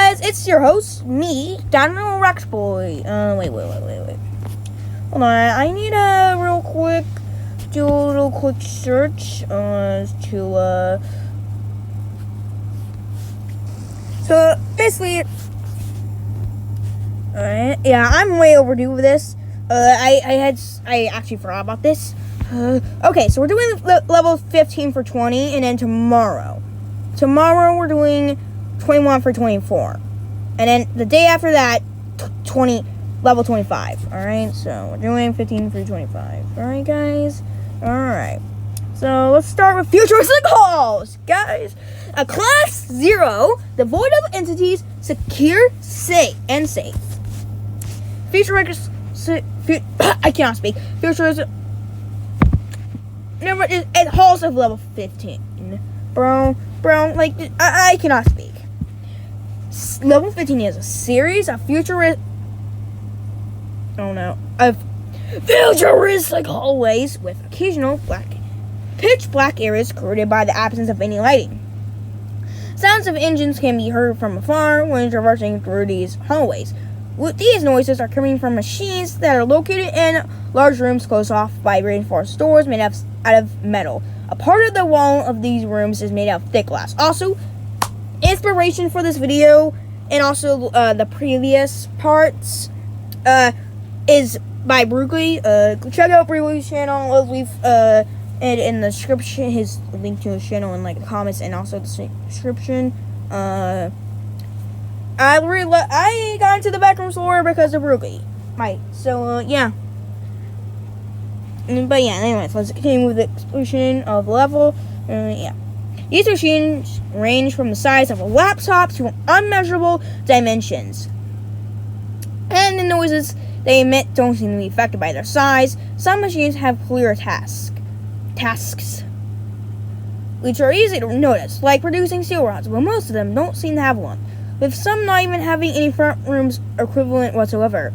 guys, it's your host, me, Dinorexboy. Wait. Hold on, I need do a little quick search, so basically, alright, yeah, I'm way overdue with this. I actually forgot about this. Okay, so we're doing level 15 for 20, and then tomorrow we're doing 21 for 24, and then the day after that, level 25. All right, so we're doing 15 for 25. All right, guys. All right. So let's start with futuristic halls, guys. A class 0, devoid of entities, secure, safe. Futuristic. I cannot speak. Futuristic. Never. It halls of level 15, bro. Like I cannot speak. Level 15 is a series of futuristic hallways with occasional pitch black areas created by the absence of any lighting. Sounds of engines can be heard from afar when traversing through these hallways. These noises are coming from machines that are located in large rooms closed off by reinforced doors made out of metal. A part of the wall of these rooms is made out of thick glass. Also, inspiration for this video and also the previous parts is by Brookley. Check out Brookley's channel. I'll leave it in the description, his link to his channel in the comments and also the description. I got into the Backrooms lore because of Brookley. Yeah. But yeah, anyways, let's continue with the explosion of level. Yeah. These machines range from the size of a laptop to unmeasurable dimensions. And the noises they emit don't seem to be affected by their size. Some machines have clear tasks, which are easy to notice, like producing steel rods, but most of them don't seem to have one, with some not even having any front rooms equivalent whatsoever.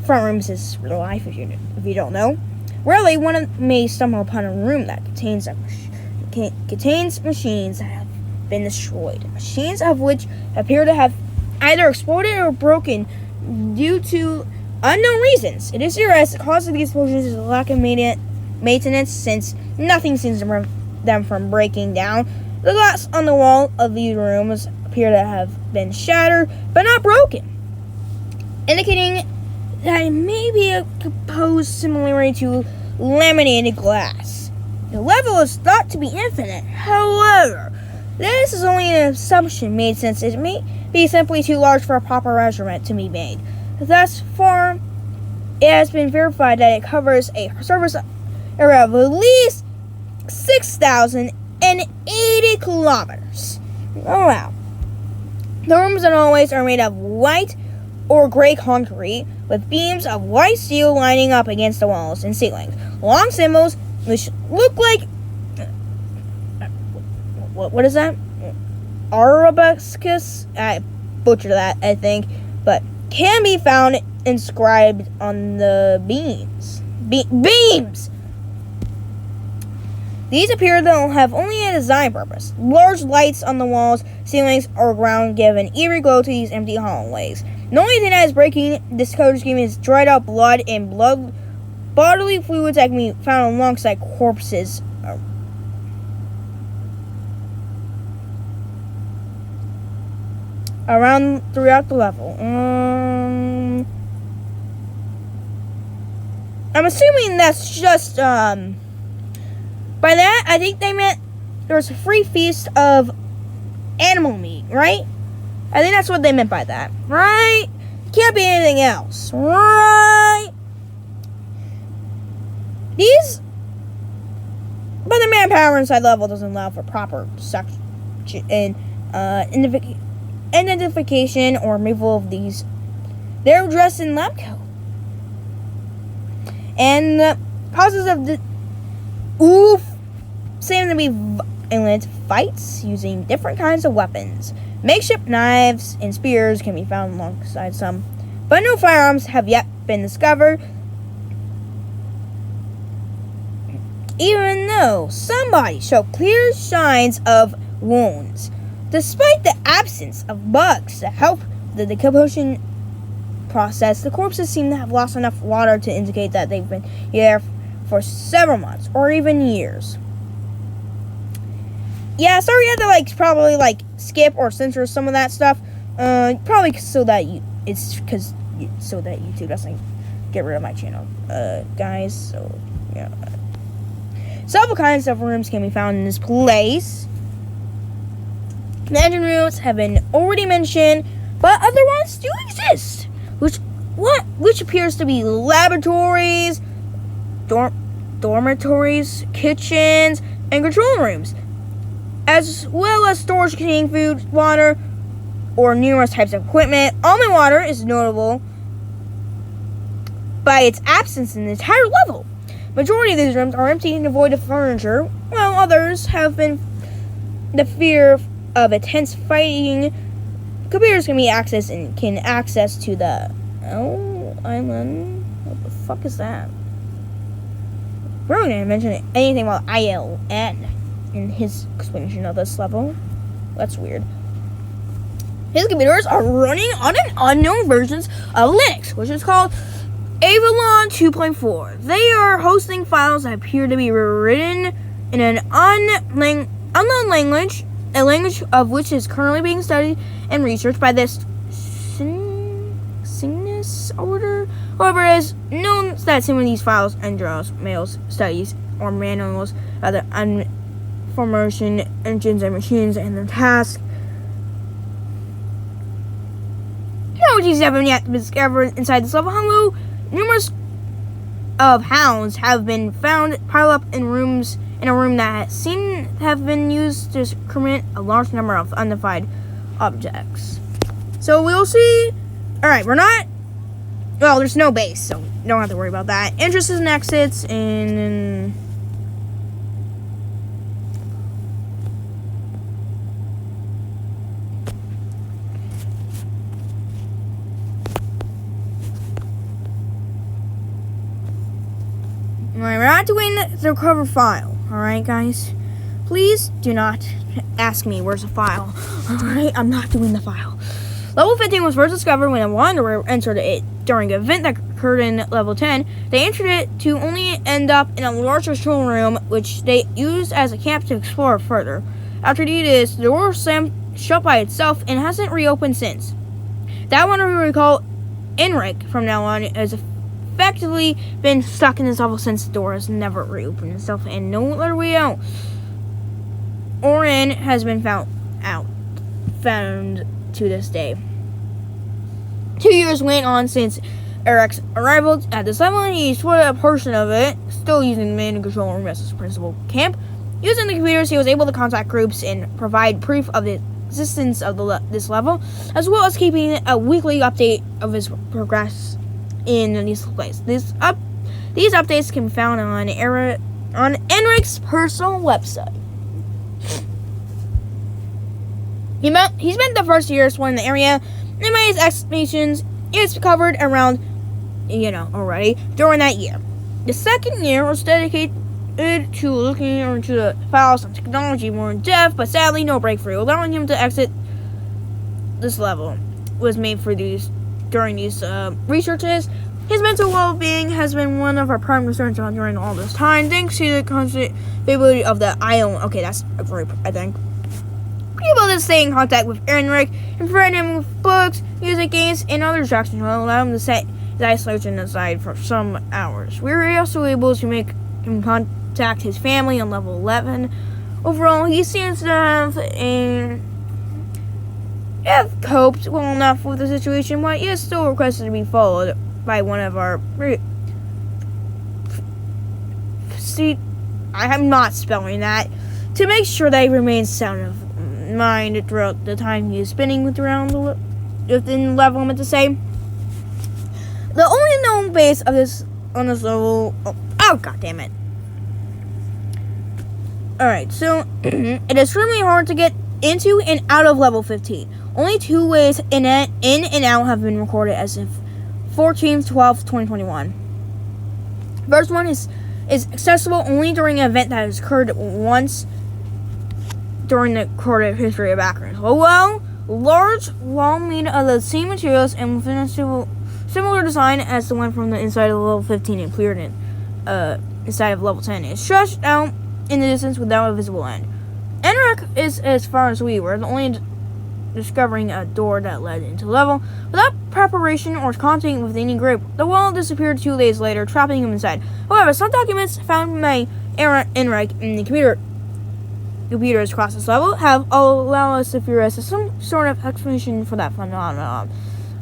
Front rooms is real life, if you don't know. Rarely, one may stumble upon a room that contains machines that have been destroyed, machines of which appear to have either exploded or broken due to unknown reasons. It is serious. The cause of these explosions is a lack of maintenance, since nothing seems to prevent them from breaking down. The glass on the wall of these rooms appear to have been shattered, but not broken, indicating that it may be composed similarly to laminated glass. The level is thought to be infinite. However, this is only an assumption made, since it may be simply too large for a proper measurement to be made. Thus far, it has been verified that it covers a surface area of at least 6,080 kilometers. Oh wow. The rooms and hallways are made of white or gray concrete, with beams of white steel lining up against the walls and ceilings. Long symbols, which look like what is that? Arabescus? I butchered that, I think, but can be found inscribed on the beams. Beams! These appear to have only a design purpose. Large lights on the walls, ceilings, or ground give an eerie glow to these empty hallways. The only thing that is breaking this color scheme is dried out blood and bodily fluids that can be found alongside corpses. Throughout the level. I'm assuming that's just, by that, I think they meant there's a free feast of animal meat, right? I think that's what they meant by that, right? Can't be anything else, right? But the manpower inside level doesn't allow for proper section and identification or removal of these. They're dressed in lab coat. And the causes of the seem to be violent fights using different kinds of weapons. Makeshift knives and spears can be found alongside some, but no firearms have yet been discovered, even though some bodies show clear signs of wounds. Despite the absence of bugs that help the decomposition process, the corpses seem to have lost enough water to indicate that they've been here for several months or even years. Yeah, sorry you had to probably skip or censor some of that stuff. Probably so that YouTube doesn't get rid of my channel, guys. So yeah, several kinds of rooms can be found in this place. The engine rooms have been already mentioned, but other ones do exist, which appears to be laboratories, dormitories, kitchens, and control rooms, as well as storage containing food, water, or numerous types of equipment. Almond water is notable by its absence in the entire level. Majority of these rooms are empty and devoid of furniture, while others have been the fear of intense fighting. Computers can be accessed and can access to the island. What the fuck is that? We're not going to mention anything about ILN in his explanation of this level. That's weird. His computers are running on an unknown versions of Linux, which is called Avalon 2.4. They are hosting files that appear to be written in an unknown language, a language of which is currently being studied and researched by this Cygnus order. However, it is known that some of these files and draws, mails, studies, or manuals of the information engines and machines and their tasks. Technologies haven't yet been discovered inside this level. Hello, numerous of hounds have been found piled up in a room that seem to have been used to increment a large number of unidentified objects. So we'll see. Alright, there's no base, so don't have to worry about that. Entrances and exits, and we're not doing the recover file, alright, guys? Please do not ask me where's the file, alright? I'm not doing the file. Level 15 was first discovered when a wanderer entered it during an event that occurred in level 10. They entered it to only end up in a large control room, which they used as a camp to explore further. After this, the door slammed shut by itself and hasn't reopened since. That wanderer we call Enric from now on has effectively been stuck in this level since the door has never reopened itself and no other way out. Orin has been found to this day. 2 years went on since Eric's arrival at this level, and he explored a portion of it, still using the main control room as his principal camp. Using the computers, he was able to contact groups and provide proof of the existence of this level, as well as keeping a weekly update of his progress in these places. These updates can be found on Enric's personal website. He spent the first year exploring the area, and by his estimations, it's covered around, already, during that year. The second year was dedicated to looking into the files and technology more in depth, but sadly, no breakthrough, allowing him to exit this level was made during these researches. His mental well-being has been one of our prime concerns during all this time, thanks to the constant availability of the IO. Okay, that's a group, I think. People to stay in contact with Enric and provide him with books, music, games, and other distractions will allow him to set his isolation aside for some hours. We were also able to make him contact his family on level 11. Overall, he seems to have coped well enough with the situation, but he is still requested to be followed by one of our... See, I am not spelling that. To make sure that he remains sound of mind throughout the time he is spending within the level, I meant to say. The only known base of this on this level... Oh, god damn it. Alright, so it is extremely hard to get into and out of level 15. Only 2 ways in and out have been recorded as of 14/12/2021. First one is accessible only during an event that has occurred once during the recorded history of Backrooms. Well, large wall made of the same materials and within a similar design as the one from the inside of level 15 and cleared it inside of level 10. It stretched out in the distance without a visible end. Enric is as far as we were, only discovering a door that led into the level. Without preparation or contact with any group, the wall disappeared 2 days later, trapping him inside. However, some documents found by Enric in the computers across this level have allowed us to theorize some sort of explanation for that phenomenon.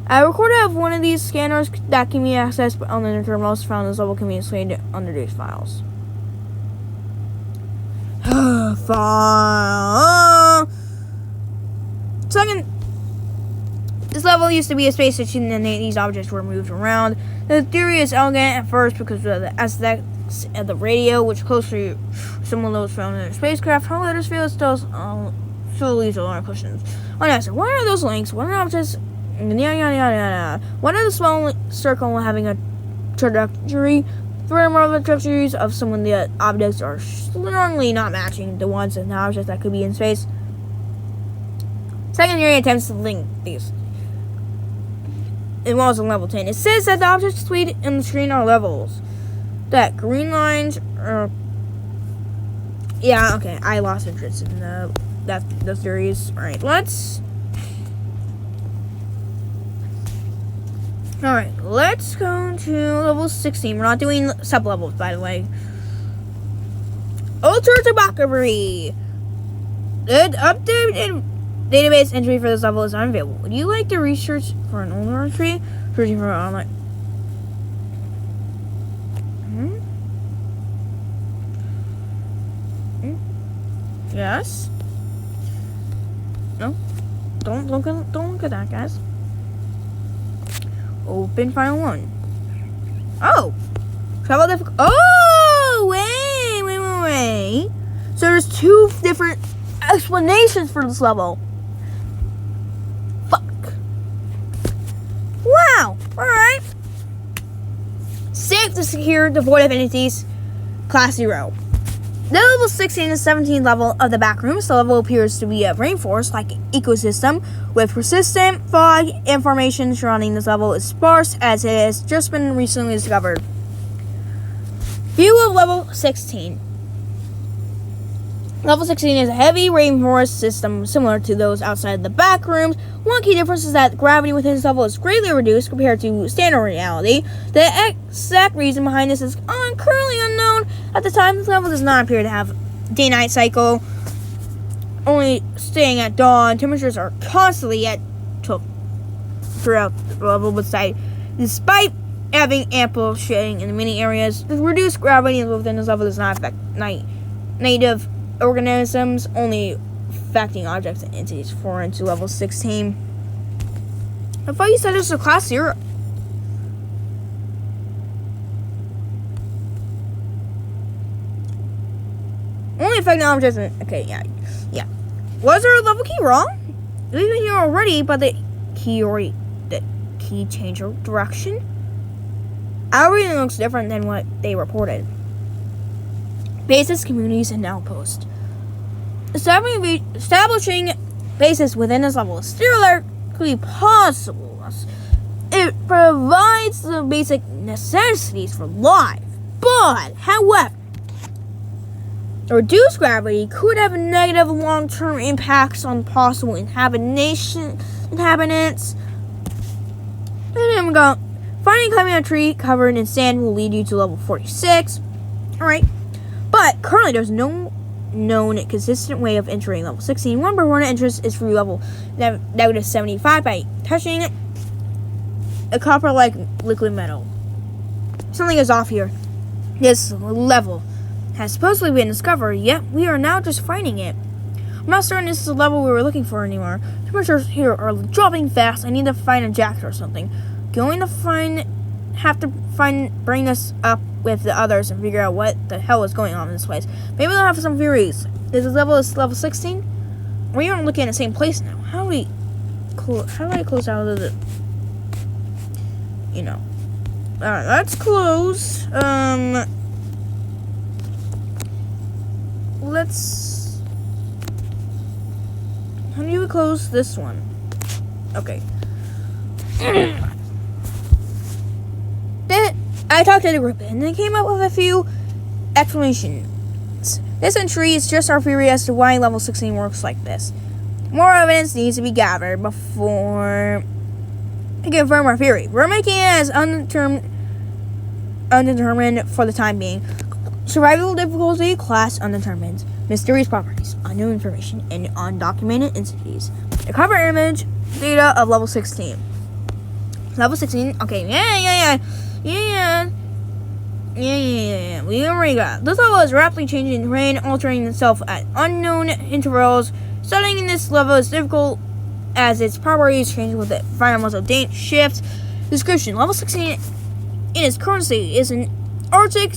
A recording of one of these scanners that can be accessed on the terminals found in this level can be displayed under these files. File. Second, this level used to be a space station and these objects were moved around. The theory is elegant at first because of the aesthetics of the radio, which closely resemble those found in a spacecraft. However, this field still leaves a lot of questions. Unanswered. What are those links? What are objects? What are the small circle having a trajectory? Three more of the trajectories of some of the objects are strongly not matching the ones in the objects that could be in space. Secondary attempts to link these. It was on level 10. It says that the objects displayed in the screen are levels. That green lines are... Yeah, okay. I lost interest in the theories. Alright, let's go to level 16. We're not doing sub-levels, by the way. Ultra Tobacco. The updated database entry for this level is unavailable. Would you like to research for an older entry? Searching for online. Yes. No. Don't look at that, guys. Open file 1. Oh! Travel difficult. Oh! Wait. So there's 2 different explanations for this level. Fuck. Wow. Alright. Safe to secure, devoid of entities. Class 0. The level 16 and 17 level of the Backrooms, the level appears to be a rainforest-like ecosystem with persistent fog. Information surrounding this level is sparse as it has just been recently discovered. View of level 16. Level 16 is a heavy rainforest system similar to those outside the Backrooms. One key difference is that gravity within this level is greatly reduced compared to standard reality. The exact reason behind this is currently unknown. At the time, this level does not appear to have day-night cycle, only staying at dawn. Temperatures are constantly throughout the level, despite having ample shading in many areas. The reduced gravity within this level does not affect native organisms, only affecting objects and entities 4 into level 16. I thought you said this was a class 0. Only affecting objects and... Okay, yeah. Was there a level key wrong? We've been here already, but the key changed direction? Our reading looks different than what they reported. Bases, communities, and outposts. Establishing bases within this level is theoretically possible. It provides the basic necessities for life. But, however, the reduced gravity could have negative long-term impacts on possible inhabitants. Finding climbing a tree covered in sand will lead you to level 46. Alright. But currently there's no known consistent way of entering level 16. One permanent entrance is through level negative 75 by touching a copper-like liquid metal. Something is off here. This level has supposedly been discovered, yet we are now just finding it. I'm not certain this is the level we were looking for anymore. Temperatures here are dropping fast. I need to find a jacket or something. Bring this up with the others and figure out what the hell is going on in this place. Maybe they'll have some theories. This level 16? We aren't looking at the same place now. How do I close out of the... Alright, let's close. How do you close this one? Okay. Then I talked to the group and they came up with a few explanations. This entry is just our theory as to why level 16 works like this. More evidence needs to be gathered before we confirm our theory. We're making it as undetermined for the time being. Survival difficulty, class undetermined. Mysterious properties, unknown information, and undocumented entities. The cover image data of level 16. Level 16, okay, yeah. We already got it. This level is rapidly changing terrain, altering itself at unknown intervals. Studying this level is difficult as its properties change with the environmental shift. Description: Level 16 in its current state is an Arctic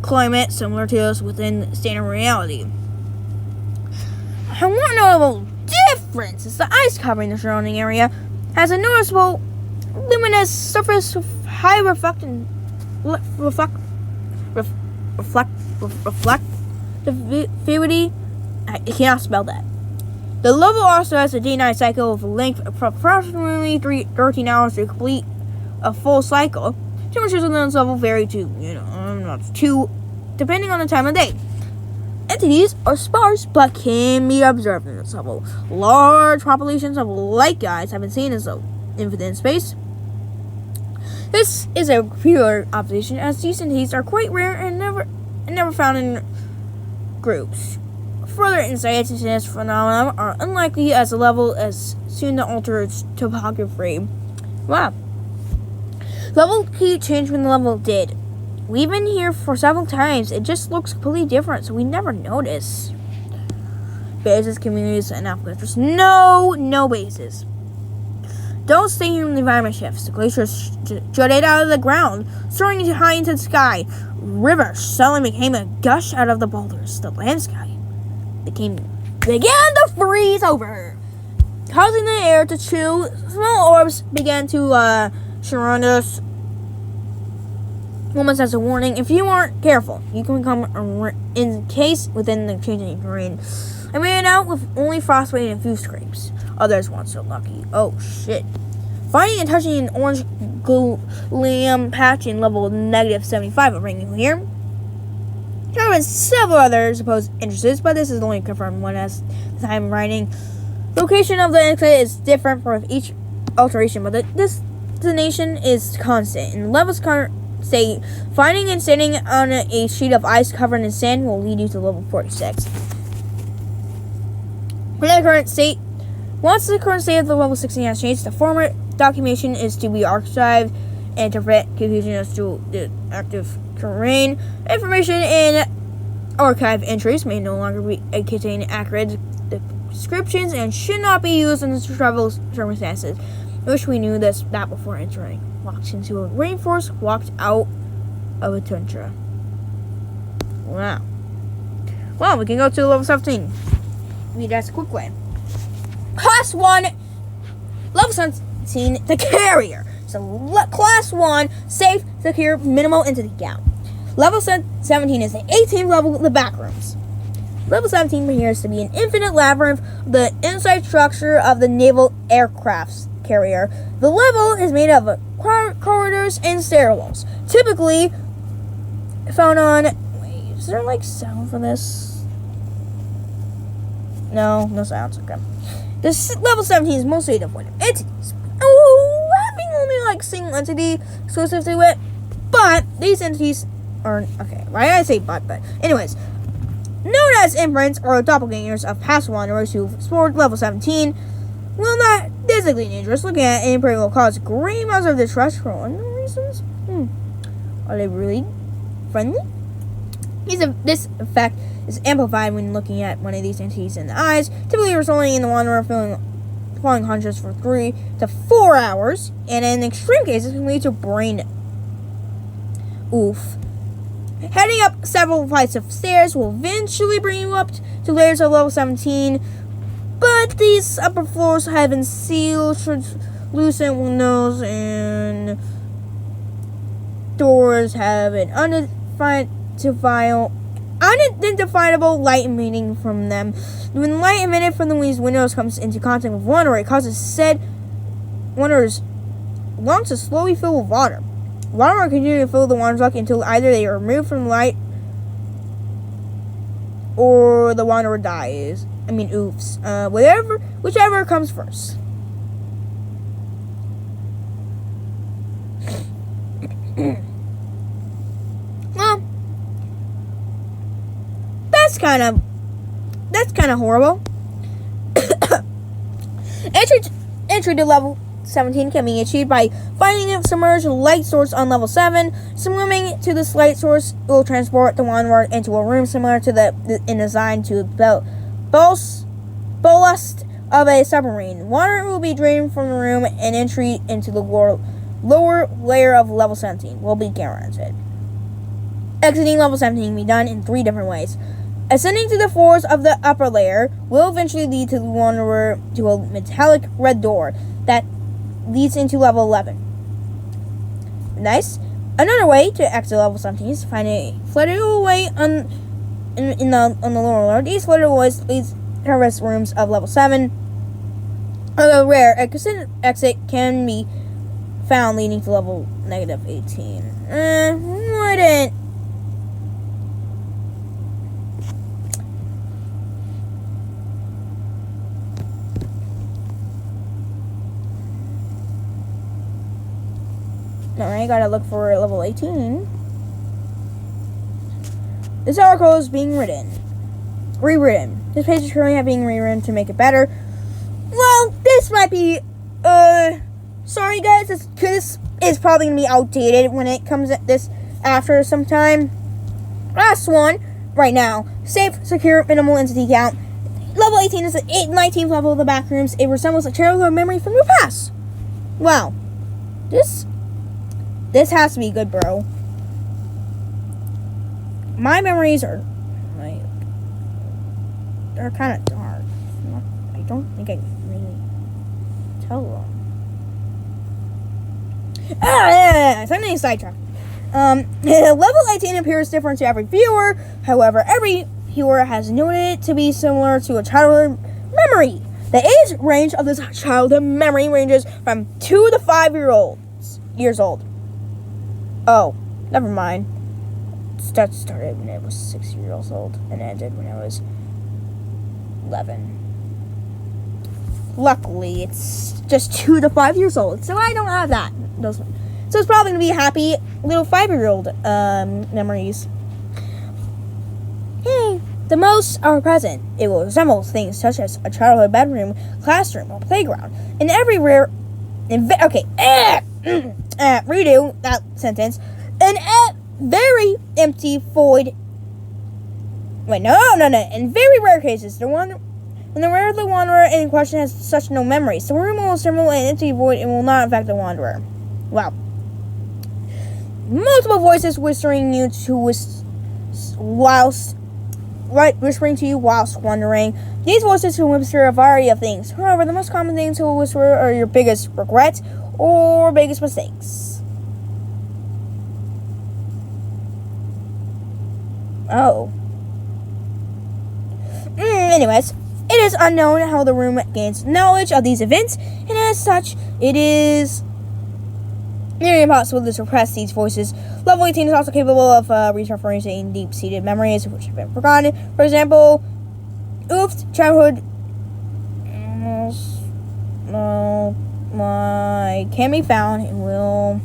climate similar to us within standard reality. One notable difference is the ice covering the surrounding area has a noticeable luminous surface with high reflectivity. I cannot spell that. The level also has a day-night cycle of a length of approximately 13 hours to complete a full cycle. Temperatures on this level vary depending on the time of day. Entities are sparse but can be observed in this level. Large populations of light guides have been seen as infinite space. This is a pure observation as these entities are quite rare and never found in groups. Further insights into this phenomenon are unlikely as the level is soon to alter its topography. Wow. Level keep changed when the level did. We've been here for several times. It just looks completely different, so we never notice. Bases, communities, and applicants. There's no bases. Don't stay here when the environment shifts. The glaciers jutted out of the ground, soaring high into the sky. Rivers suddenly became a gush out of the boulders. The land sky began to freeze over, causing the air to chill. Small orbs began to surround us. Moments as a warning: if you aren't careful, you can become encased within the changing terrain. I made it out with only frostbite and a few scrapes. Others weren't so lucky. Oh shit. Finding and touching an orange glam patch in level -75 will bring you here. There have been several other supposed entrances, but this is the only confirmed one as the time of writing. Location of the exit is different for each alteration, but the destination is constant. In the level's current state, finding and standing on a sheet of ice covered in sand will lead you to level 46. Once the current state of the level 16 has changed, the former documentation is to be archived and to prevent confusion as to the active terrain. Information in archive entries may no longer contain accurate descriptions and should not be used in travel circumstances. I wish we knew that before entering. Walked into a rainforest, walked out of a tundra. Wow. Well, we can go to level 17. That's a quick way. Class 1, level 17, the carrier. So, class 1, safe, secure, minimal entity count. Level 17 is the 18th level of the Backrooms. Level 17 appears to be an infinite labyrinth of the inside structure of the naval aircraft carrier. The level is made of corridors and stairwells, typically found on... Wait, is there sound for this? No sounds. Okay. This level 17 is mostly devoid of entities. Having only single entity exclusive to it, but these entities are okay. Why did I say but? Anyways, known as imprints or doppelgangers of past wanderers who explored level 17. Will not physically dangerous. Looking at an imprint will cause great amounts of distrust for unknown reasons. Are they really friendly? This effect is amplified when looking at one of these entities in the eyes, typically resulting in the wanderer falling conscious for 3 to 4 hours, and in extreme cases can lead to brain oof. Heading up several flights of stairs will eventually bring you up to layers of level 17, but these upper floors have been sealed, translucent windows and doors have an unidentifiable light emanating from them. When light emitted from these windows comes into contact with wanderer, it causes said Wanderer's lungs are slowly filled with water. Water will continue to fill the Wanderer's lung until either they are removed from the light or the Wanderer dies. I mean, oops. Whichever comes first. Well, that's kind of horrible. Entry to level 17 can be achieved by finding a submerged light source on level 7. Swimming to this light source will transport the wanderer into a room similar to and designed to ballast of a submarine. Water will be drained from the room, and entry into the lower layer of level 17 will be guaranteed. Exiting level 17 can be done in 3 different ways. Ascending to the floors of the upper layer will eventually lead to the wanderer to a metallic red door that leads into level 11. Nice. Another way to exit level 17 is to find a fluttered way on the lower layer. These fluttered ways lead to rest rooms of level 7. Although rare, exit can be found leading to level -18. Wouldn't. Alright, gotta look for level 18. This article is being rewritten. This page is currently being rewritten to make it better. Well, this might be, sorry guys, this is probably gonna be outdated when it comes at this after some time. Last one, right now. Safe, secure, minimal entity count. Level 18 is the 19th level of the Backrooms. It resembles a childhood memory from your past. Wow. This has to be good, bro. My memories are they're kind of dark. I don't think I can really tell them. Something sidetracked. Level 18 appears different to every viewer. However, every viewer has noted it to be similar to a childhood memory. The age range of this childhood memory ranges from 2 to 5 years old. Oh, never mind. That started when I was 6 years old and ended when I was 11. Luckily, it's just 2 to 5 years old, so I don't have that. So it's probably going to be happy little 5-year-old memories. Hey, the most are present. It will resemble things such as a childhood bedroom, classroom, or playground. In every redo that sentence. An very empty void. Wait, no. In very rare cases, the wanderer in question has such no memories. The room will resemble an empty void and will not affect the wanderer. Wow. Multiple voices whispering to you whilst wandering. These voices can whisper a variety of things. However, the most common things to whisper are your biggest regrets or biggest mistakes. Oh. Anyways, it is unknown how the room gains knowledge of these events, and as such, it is nearly impossible to suppress these voices. Level 18 is also capable of resurfacing deep-seated memories which have been forgotten. For example, childhood can be found and will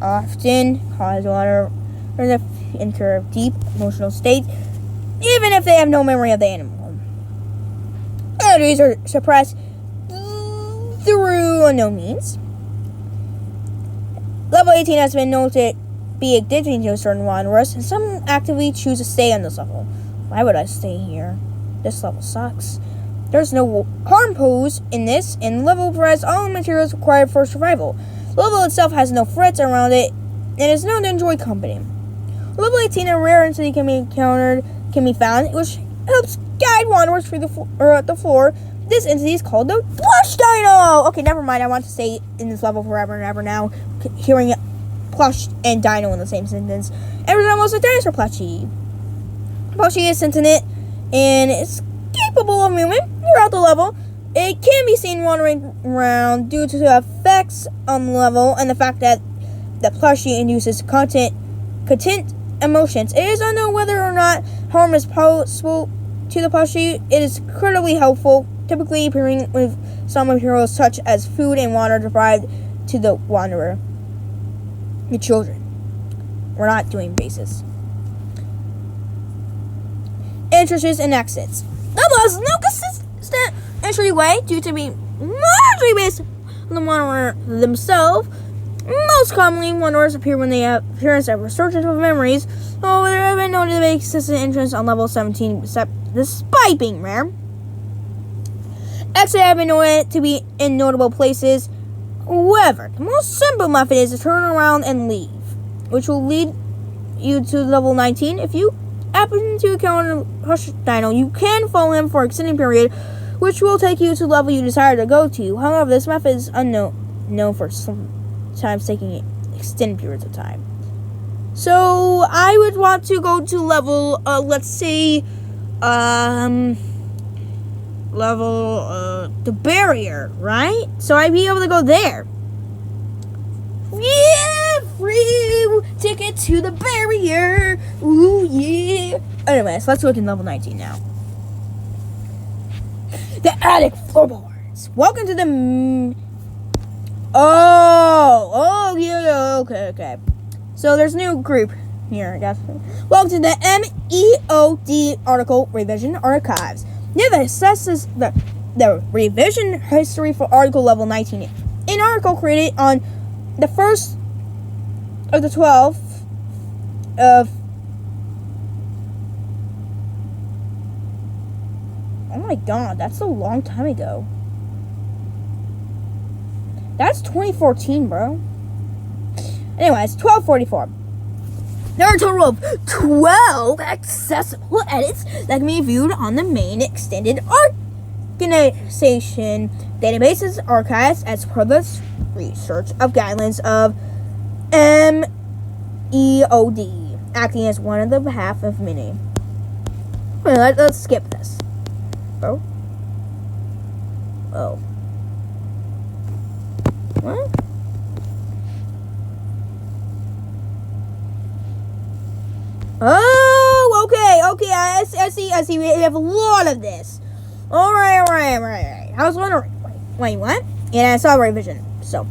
often cause water to enter a deep emotional state, even if they have no memory of the animal. Others are suppressed through unknown means. Level 18 has been known to be addicting to certain wanderers, and some actively choose to stay on this level. Why would I stay here? This level sucks. There's no harm posed in this, and the level provides all the materials required for survival. The level itself has no threats around it, and is known to enjoy company. Level 18, a rare entity can be found, which helps guide wanderers through the floor. This entity is called the Plush Dino! Okay, never mind. I want to stay in this level forever and ever now. Hearing Plush and Dino in the same sentence. It resembles a dinosaur plushie. Plushie is sentient and is capable of movement throughout the level. It can be seen wandering around due to the effects on the level and the fact that the plushie induces content emotions. It is unknown whether or not harm is possible to the plushie. It is incredibly helpful, typically appearing with some materials such as food and water provided to the wanderer. The children. We're not doing bases. Entrances and exits. The level has no consistent entryway due to being largely based on the wanderer themselves. Most commonly, wanderers appear when they have appearance of resurgence of memories. Oh, there have been noted to be consistent entrance on level 17, despite being rare. Exit have been noted to be in notable places. However, the most simple method is to turn around and leave, which will lead you to level 19. If you happen to encounter Hush Dino, you can follow him for an extended period, which will take you to the level you desire to go to. However, this method is known for sometimes taking extended periods of time. So I would want to go to level, let's say, level, the barrier, right? So I'd be able to go there. Yeah, free ticket to the barrier. Ooh, yeah. Anyways, let's look in level 19 now. The attic floorboards. Welcome to the... Oh, yeah, okay. So there's a new group here, I guess. Welcome to the MEOD Article Revision Archives. Yeah, that assesses the revision history for article level 19. An article created on the 1st of the 12th of... Oh my god, that's a long time ago. That's 2014, bro. Anyways, 1244. There are a total of 12 accessible edits that can be viewed on the main extended organization databases archives as per the research of guidelines of MEOD, acting as one of the behalf of many. Let's skip this. Oh. What? Oh, okay. I see. We have a lot of this. All right. I was wondering. Wait, what? Yeah, I saw revision. So,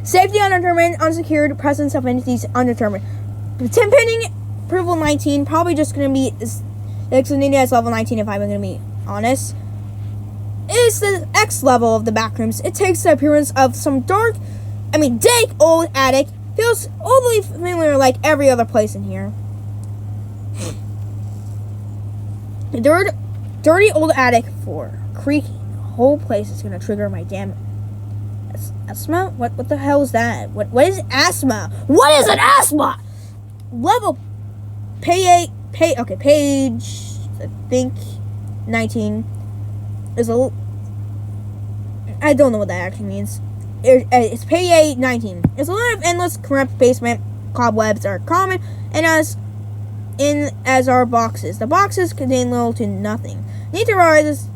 safety undetermined, unsecured, presence of entities undetermined. Pending approval 19, probably just gonna be extended as level 19 if I'm gonna be honest. It's the X level of the Backrooms. It takes the appearance of some dank old attic. Feels oddly familiar like every other place in here. The dirty old attic floor creaking. The whole place is gonna trigger my damn asthma. What the hell is that? What is asthma? What is an asthma? Level page I think 19 is a. I don't know what that actually means. It's page 19. It's a lot of endless, corrupt basement. Cobwebs are common, and as are boxes. The boxes contain little to nothing. Need to rise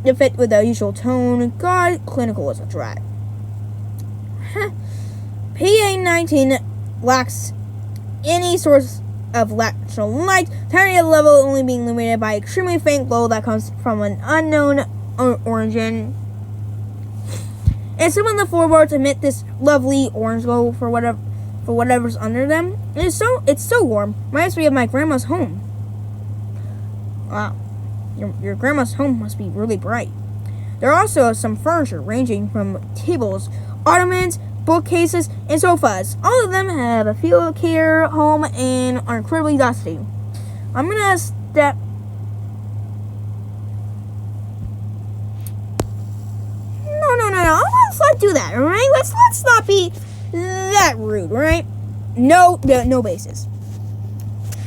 to fit with the usual tone. God, clinical as a rat. PA 19 lacks any source of natural light. Tiny level only being illuminated by extremely faint glow that comes from an unknown origin. And some of the floorboards emit this lovely orange glow for whatever's under them. It's so warm. Reminds me of my grandma's home. Wow. Your grandma's home must be really bright. There are also some furniture ranging from tables, ottomans, bookcases, and sofas. All of them have a feel of care, home, and are incredibly dusty. I'm gonna step... No. Let's not do that, alright? Let's not be that rude, alright? No basis.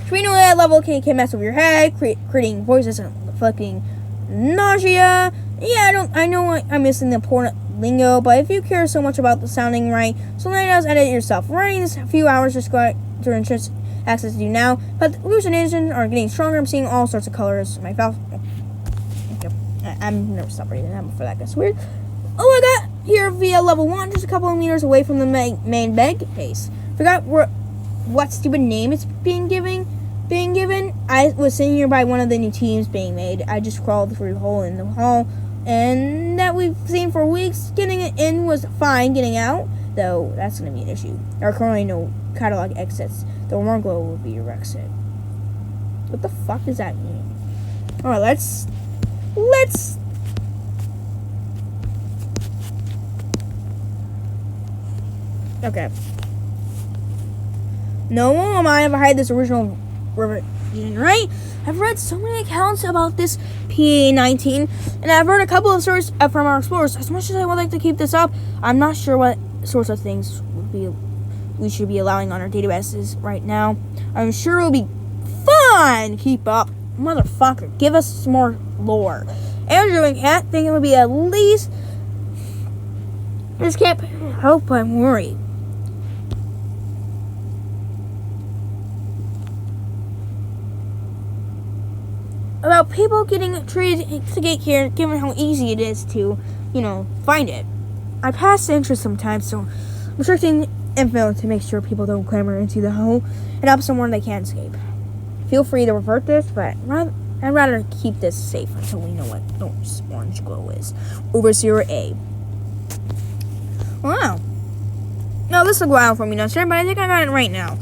We know that level can mess with your head, creating voices and inflicting nausea. Yeah, I know I'm missing the important lingo, but if you care so much about the sounding right, so let us edit it yourself. Running this a few hours just go to entrance access to you now, but the hallucinations are getting stronger. I'm seeing all sorts of colors. My mouth. Okay. I'm never stop reading that before that gets weird. Oh, I got here via level 1, just a couple of meters away from the main bed base. Forgot what stupid name it's being given. I was sitting here by one of the new teams being made. I just crawled through the hole in the hall, and that we've seen for weeks. Getting it in was fine. Getting out, though, that's going to be an issue. There are currently no catalog exits. The warm glow will be your exit. What the fuck does that mean? Alright, let's... Okay. No one of mine ever had this original revision, right? I've read so many accounts about this PA-19, and I've heard a couple of stories from our explorers. As much as I would like to keep this up, I'm not sure what sorts of things we should be allowing on our databases right now. I'm sure it'll be fun. Keep up. Motherfucker, give us some more lore. Andrew and Kat think it would be at least... I just can't help but worry. About people getting treated to get here, given how easy it is to, find it. I pass the interest sometimes, so I'm restricting info to make sure people don't clamber into the hole and up somewhere they can't escape. Feel free to revert this, but I'd rather keep this safe until we know what orange glow is. Overseer A. Wow. No, this will go out for me, not sure, but I think I got it right now.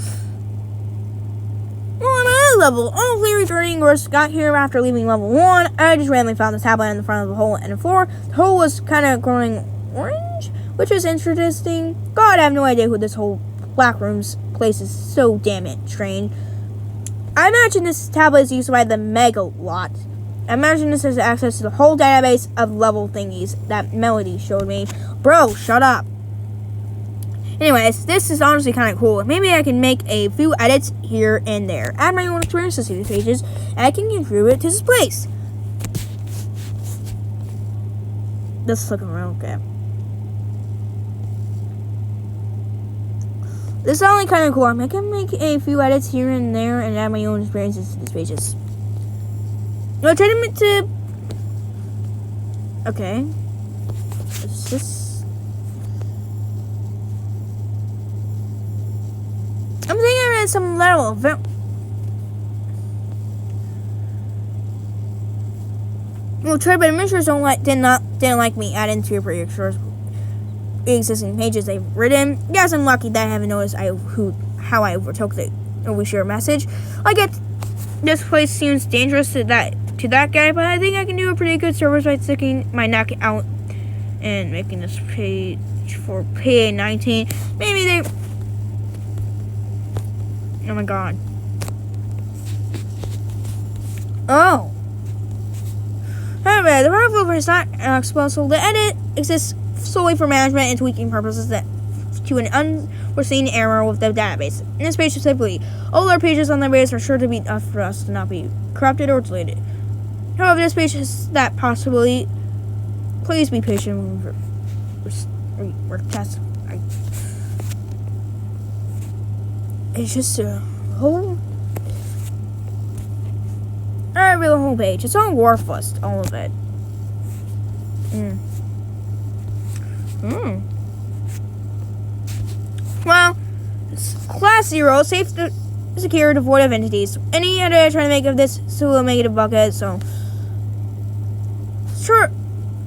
Well, on another level, all three returning ghosts got here after leaving level 1. I just randomly found this tablet in the front of the hole and the floor. The hole was kind of growing orange, which was interesting. God, I have no idea who this whole Backrooms place is so damn it strange. I imagine this tablet is used by the Mega Lot. I imagine this has access to the whole database of level thingies that Melody showed me. Bro, shut up. Anyways, this is honestly kind of cool. Maybe I can make a few edits here and there. Add my own experiences to these pages, and I can contribute to this place. This is looking real good. This is only kind of cool. I can make a few edits here and there and add my own experiences to these pages. No, try to... Okay. It's just... I'm thinking I read some level. Well, try, but administrators didn't like me adding to your pre-existing pages they've written. Yes, I'm lucky that I haven't noticed how I overtook the we share message. I get this place seems dangerous to that guy, but I think I can do a pretty good service by sticking my neck out and making this page for PA-19. Maybe they... Oh my god. Oh. However, the part of Uber is not exposable. The edit exists solely for management and tweaking purposes to an unforeseen error with the database. In this page specifically, all our pages on the database are sure to be enough for us to not be corrupted or deleted. However, this page has that possibility. Please be patient when we test. It's just a whole... I read the whole page. It's all worthless, all of it. Well, it's class 0, safe, secure, devoid of entities. Any idea trying to make of this so we'll make it a bucket, so... Sure.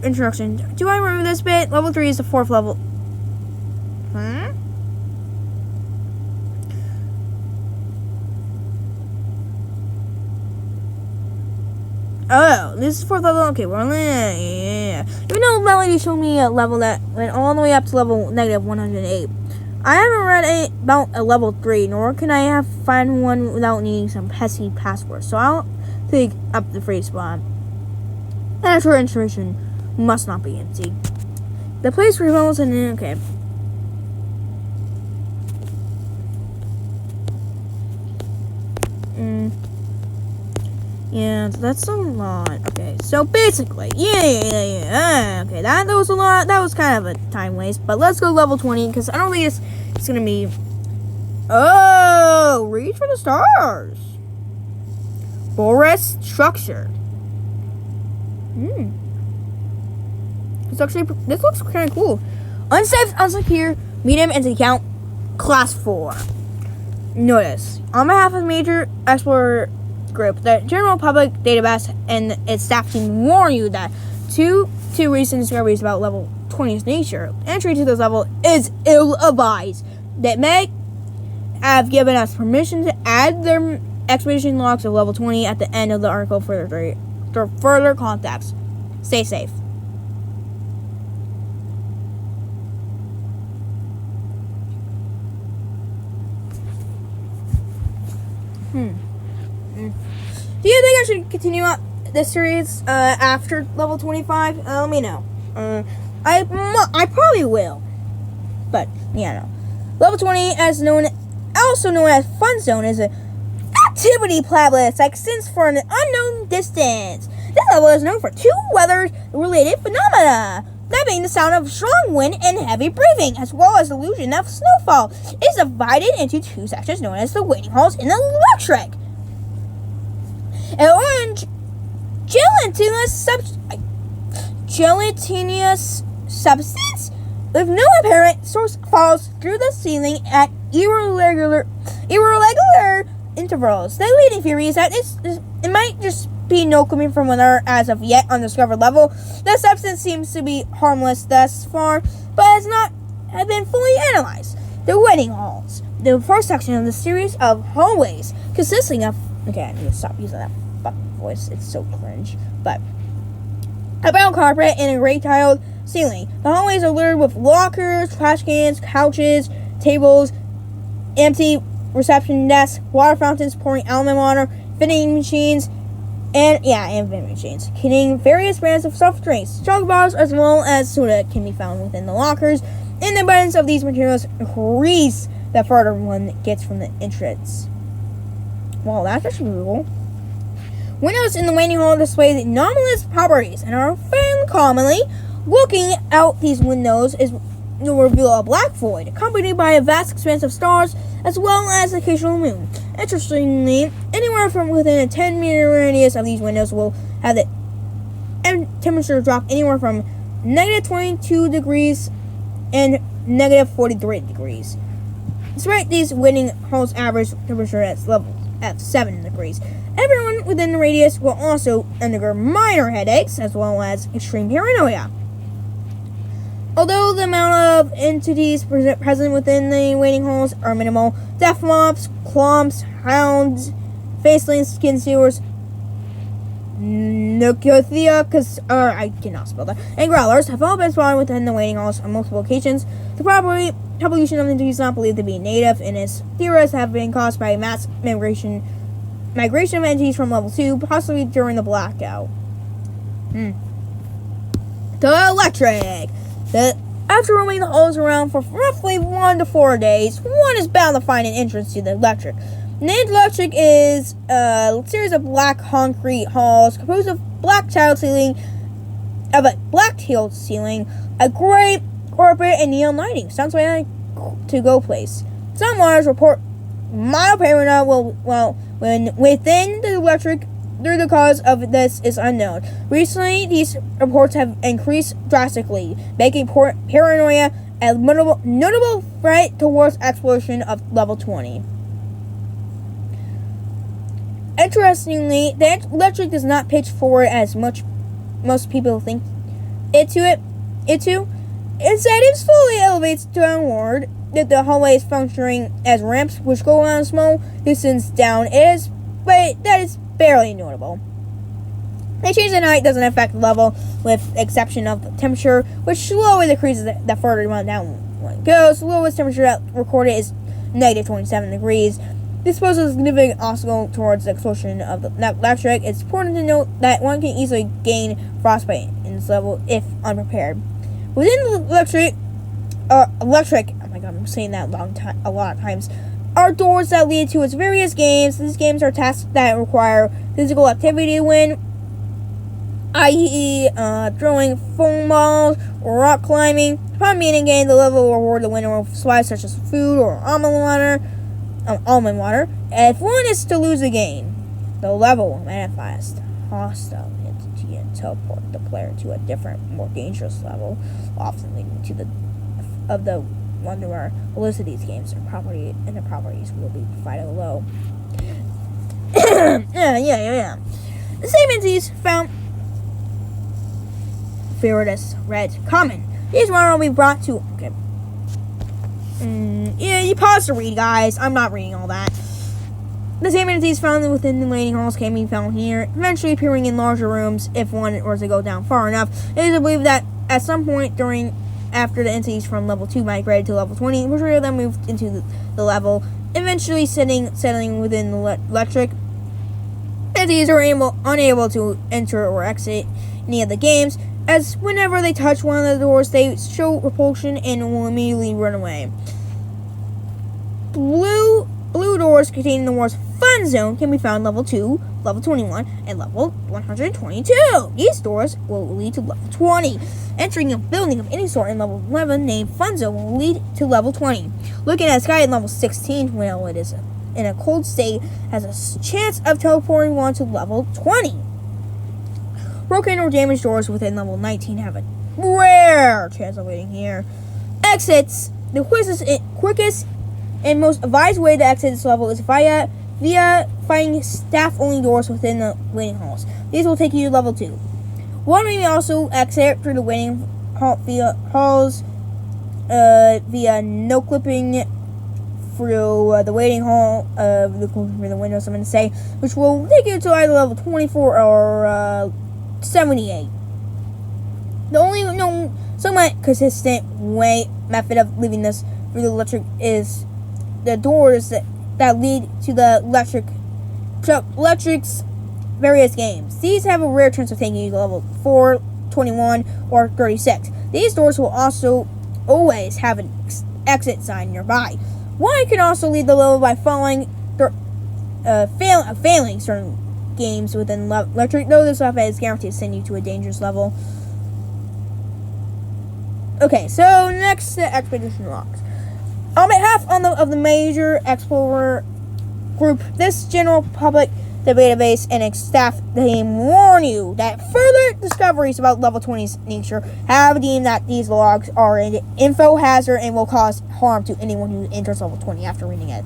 Introduction. Do I remember this bit? Level 3 is the 4th level. Huh? Oh, this is 4th level? Okay, we're on the... Yeah. Even though Melody showed me a level that went all the way up to level negative 108. I haven't read about a level 3, nor can I find one without needing some pesky passwords. So I'll pick up the free spot. And for information must not be empty. The place revolves and okay. Yeah, that's a lot. Okay, so basically, okay, that was a lot. That was kind of a time waste. But let's go level 20 because I don't think it's gonna be. Oh, reach for the stars. Forest structure. This looks kind of cool. Unsafe, unsecure, medium, and account class 4. Notice, on behalf of major explorer group, the general public database and its staff team warn you that two recent discoveries about level 20's nature, entry to this level is ill-advised. That may have given us permission to add their expedition logs of level 20 at the end of the article for further contacts. Stay safe. Do you think I should continue out this series after level 25? Let me know. I probably will. But yeah, no. Level 20, also known as Fun Zone, is an activity playlist that extends for an unknown distance. This level is known for two weather-related phenomena, that being the sound of strong wind and heavy breathing, as well as the illusion of snowfall. It is divided into two sections known as the waiting halls and the electric. An orange gelatinous substance with no apparent source falls through the ceiling at irregular intervals. The leading theory is that it might just be no coming from another as of yet undiscovered level. The substance seems to be harmless thus far, but has not been fully analyzed. The waiting halls, the first section of the series of hallways, consisting of okay, I need to stop using that fucking voice. It's so cringe. But a brown carpet and a gray tiled ceiling. The hallways are littered with lockers, trash cans, couches, tables, empty reception desks, water fountains pouring almond water, vending machines, and vending machines containing various brands of soft drinks, jug bars, as well as soda can be found within the lockers. And the abundance of these materials increase the further one gets from the entrance. Well, that's actually cool. Windows in the waiting hall display the anomalous properties and are found commonly. Looking out these windows will reveal a black void, accompanied by a vast expanse of stars, as well as the occasional moon. Interestingly, anywhere from within a 10-meter radius of these windows will have the temperature drop anywhere from negative 22 degrees and negative 43 degrees. Despite these waiting halls' average temperature at 7 degrees. Everyone within the radius will also undergo minor headaches as well as extreme paranoia. Although the amount of entities present within the waiting halls are minimal, death moths, clumps, hounds, facelings, skin stealers, I cannot spell that, and growlers have all been spotted within the waiting halls on multiple occasions. The population of entities not believed to be native and is theorized to have been caused by mass migration of entities from level 2, possibly during the blackout. The electric. After roaming the halls around for roughly 1 to 4 days, one is bound to find an entrance to the electric. The electric is a series of black concrete halls composed of black tiled ceiling, a gray carpet, and neon lighting. Sounds like a to-go place. Some waters report mild paranoia when within the electric, though the cause of this is unknown. Recently, these reports have increased drastically, making paranoia a notable threat towards exploration of level 20. Interestingly, the electric does not pitch forward as most people think it to. Instead, it slowly elevates downward. That the hallway is functioning as ramps, which go on a small distance down. But that is barely notable. The change in height doesn't affect the level, with the exception of the temperature, which slowly decreases the further down one goes. The lowest temperature recorded is negative 27 degrees. This poses a significant obstacle towards the explosion of the electric. It's important to note that one can easily gain frostbite in this level if unprepared. Within the electric, oh my god, I'm saying that a lot of times, are doors that lead to its various games. These games are tasks that require physical activity to win, i.e., throwing foam balls or rock climbing. Upon beating a game, the level will reward the winner with supplies such as food or almond water. If one is to lose the game, the level will manifest hostile entity. teleport the player to a different, more dangerous level, often leading to the wanderer. We'll list these games and the properties will be provided below. Yeah. The same entities found Fairness Red Common. These one will be brought to. Okay. Yeah, you pause to read, guys. I'm not reading all that. The same entities found within the waiting halls can be found here, eventually appearing in larger rooms if one were to go down far enough. It is believed that at some point after the entities from level 2 migrated to level 20, majority of them moved into the level, eventually settling within the electric. Entities are unable to enter or exit any of the games, as whenever they touch one of the doors, they show repulsion and will immediately run away. Blue doors containing the words Fun Zone can be found level 2, level 21, and level 122. These doors will lead to level 20. Entering a building of any sort in level 11 named Fun Zone will lead to level 20. Looking at sky at level 16, well, it is in a cold state, has a chance of teleporting one to level 20. Broken or damaged doors within level 19 have a rare chance of waiting here. Exits. The quickest and most advised way to exit this level is via finding staff-only doors within the waiting halls. These will take you to level 2. One may also exit through the waiting halls via no clipping through the waiting hall through the windows, I'm going to say, which will take you to either level 24 or 78. The only somewhat consistent method of leaving this through the electric is the doors that lead to the electric's various games. These have a rare chance of taking you to level 4, 21, or 36. These doors will also always have an exit sign nearby. One can also lead the level by failing certain games within electric, though this stuff is guaranteed to send you to a dangerous level. Okay, so next, the expedition logs. On behalf of the major explorer group, this general public, the database, and its staff team warn you that further discoveries about level 20's nature have deemed that these logs are an info hazard and will cause harm to anyone who enters level 20 after reading it.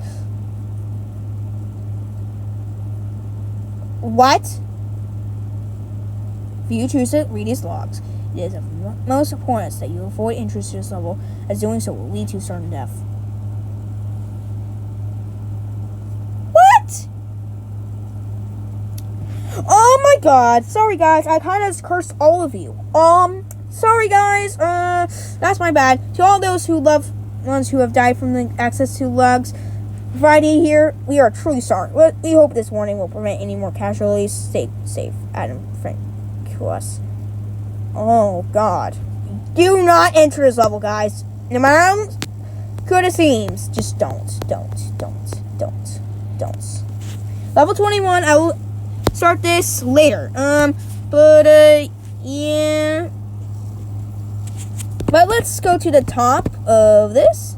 What? If you choose to read these logs, it is of most importance that you avoid entering this level, as doing so will lead to certain death. What? Oh my god. Sorry guys, I kind of cursed all of you. Sorry guys, that's my bad. To all those ones who have died from the access to logs Friday here, we are truly sorry. We hope this warning will prevent any more casualties. Stay safe, Adam Frank Cross. Oh god. Do not enter this level, guys. No matter how good it seems, just don't. Level 21, I will start this later. Yeah. But let's go to the top of this.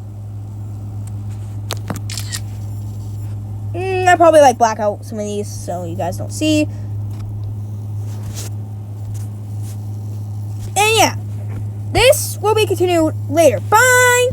I probably black out some of these so you guys don't see. And yeah, this will be continued later. Bye!